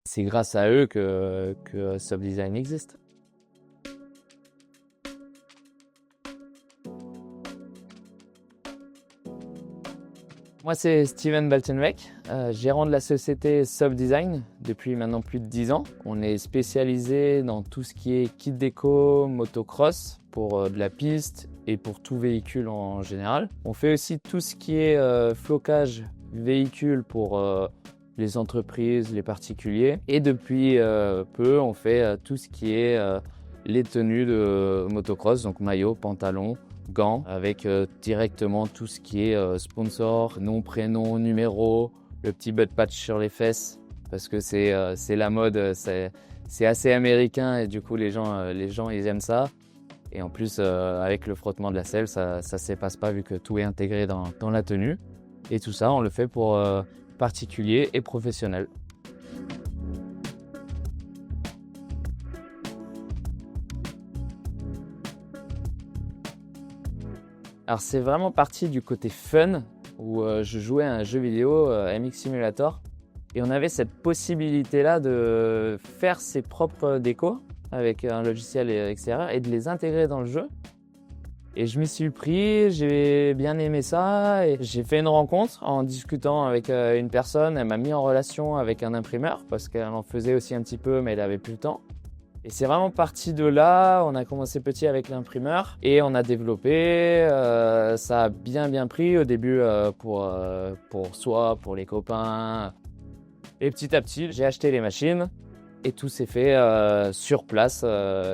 C'est grâce à eux que Subdesign existe. Moi, c'est Steven Baltenbeck, gérant de la société Subdesign depuis maintenant plus de 10 ans. On est spécialisé dans tout ce qui est kit déco, motocross pour de la piste et pour tout véhicule en général. On fait aussi tout ce qui est flocage véhicule pour les entreprises, les particuliers. Et depuis peu, on fait tout ce qui est les tenues de motocross, donc maillot, pantalon, gants, avec directement tout ce qui est sponsor, nom, prénom, numéro, le petit butt patch sur les fesses, parce que c'est la mode, c'est assez américain et du coup les gens ils aiment ça. Et en plus avec le frottement de la selle, ça s'efface pas vu que tout est intégré dans la tenue. Et tout ça, on le fait pour particuliers et professionnels. Alors c'est vraiment parti du côté fun où je jouais à un jeu vidéo MX Simulator et on avait cette possibilité-là de faire ses propres décos avec un logiciel extérieur et de les intégrer dans le jeu. Et je m'y suis pris, j'ai bien aimé ça et j'ai fait une rencontre en discutant avec une personne. Elle m'a mis en relation avec un imprimeur parce qu'elle en faisait aussi un petit peu mais elle avait plus le temps. Et c'est vraiment parti de là, on a commencé petit avec l'imprimeur et on a développé, ça a bien pris au début pour soi, pour les copains. Et petit à petit, j'ai acheté les machines et tout s'est fait sur place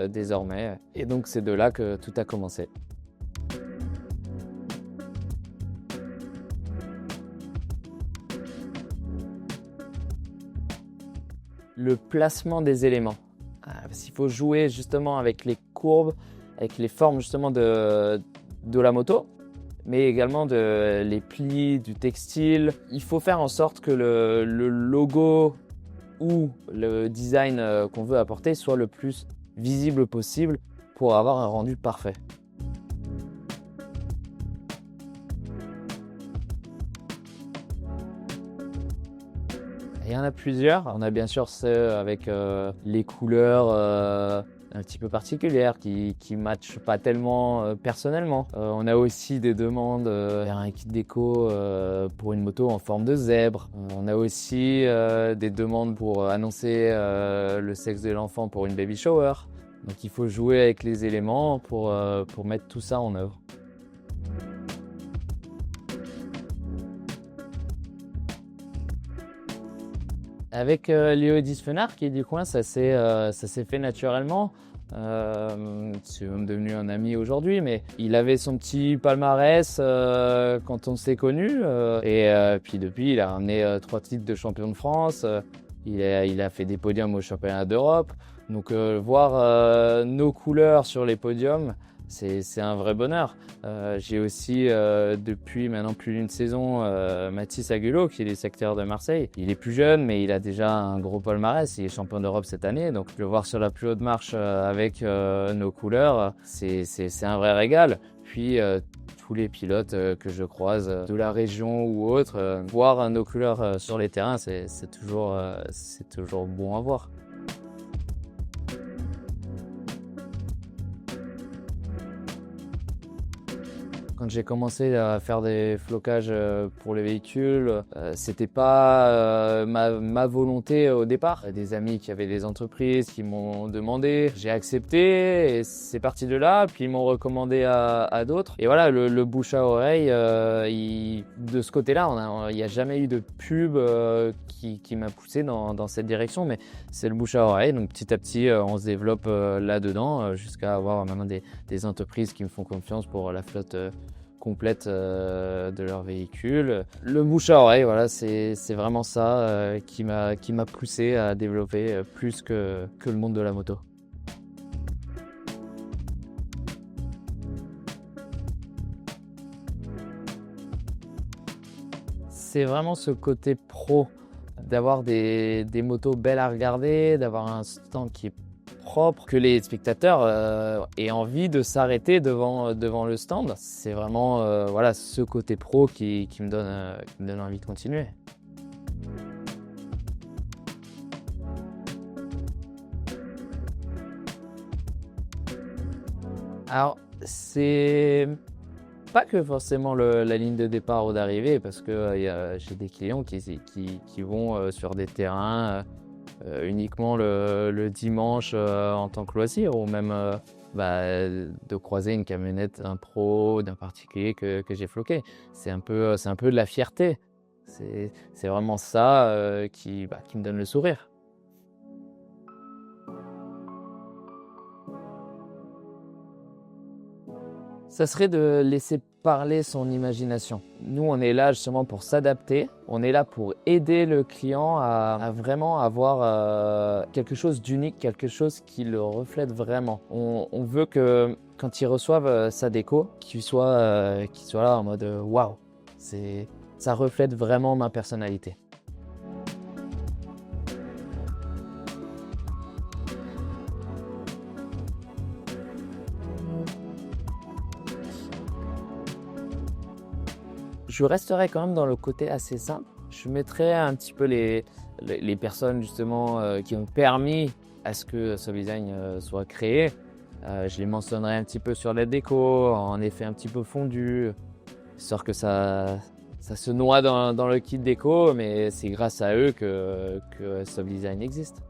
désormais. Et donc c'est de là que tout a commencé. Le placement des éléments. Parce qu'il faut jouer justement avec les courbes, avec les formes justement de la moto, mais également les plis, du textile. Il faut faire en sorte que le logo ou le design qu'on veut apporter soit le plus visible possible pour avoir un rendu parfait. Il y en a plusieurs. On a bien sûr ceux avec les couleurs un petit peu particulières qui matchent pas tellement personnellement. On a aussi des demandes vers un kit déco pour une moto en forme de zèbre. On a aussi des demandes pour annoncer le sexe de l'enfant pour une baby shower. Donc il faut jouer avec les éléments pour mettre tout ça en œuvre. Avec Léo Disfenard qui est du coin, ça s'est fait naturellement. C'est même devenu un ami aujourd'hui, mais il avait son petit palmarès quand on s'est connus. Puis depuis, il a ramené 3 titres de champion de France. Il a fait des podiums au championnat d'Europe. Donc voir nos couleurs sur les podiums, c'est un vrai bonheur. J'ai aussi depuis maintenant plus d'une saison Mathis Agulot qui est des secteurs de Marseille. Il est plus jeune mais il a déjà un gros palmarès, il est champion d'Europe cette année. Donc le voir sur la plus haute marche avec nos couleurs, c'est un vrai régal. Puis tous les pilotes que je croise de la région ou autre, voir nos couleurs sur les terrains, c'est toujours bon à voir. Quand j'ai commencé à faire des flocages pour les véhicules, c'était pas ma volonté au départ. Des amis qui avaient des entreprises qui m'ont demandé, j'ai accepté et c'est parti de là. Puis ils m'ont recommandé à d'autres. Et voilà, le bouche à oreille, de ce côté-là, il n'y a jamais eu de pub qui m'a poussé dans cette direction, mais c'est le bouche à oreille. Donc petit à petit, on se développe là-dedans jusqu'à avoir maintenant des entreprises qui me font confiance pour la flotte complète de leur véhicule. Le bouche à oreille, voilà, c'est vraiment ça qui m'a poussé à développer plus que le monde de la moto. C'est vraiment ce côté pro, d'avoir des motos belles à regarder, d'avoir un stand qui est propre, que les spectateurs aient envie de s'arrêter devant le stand. C'est vraiment voilà, ce côté pro qui me donne envie de continuer. Alors, c'est pas que forcément la ligne de départ ou d'arrivée, parce que j'ai des clients qui vont sur des terrains uniquement le dimanche en tant que loisir, ou même de croiser une camionnette d'un pro, d'un particulier que j'ai floqué. C'est un peu de la fierté. C'est vraiment ça qui me donne le sourire. Ça serait de laisser parler son imagination. Nous, on est là justement pour s'adapter. On est là pour aider le client à vraiment avoir quelque chose d'unique, quelque chose qui le reflète vraiment. On veut que quand il reçoive sa déco, qu'il soit là en mode waouh, ça reflète vraiment ma personnalité. Je resterai quand même dans le côté assez simple. Je mettrai un petit peu les personnes justement qui ont permis à ce que Sobdesign soit créé. Je les mentionnerai un petit peu sur la déco, en effet un petit peu fondu, histoire que ça se noie dans le kit déco, mais c'est grâce à eux que Sobdesign existe.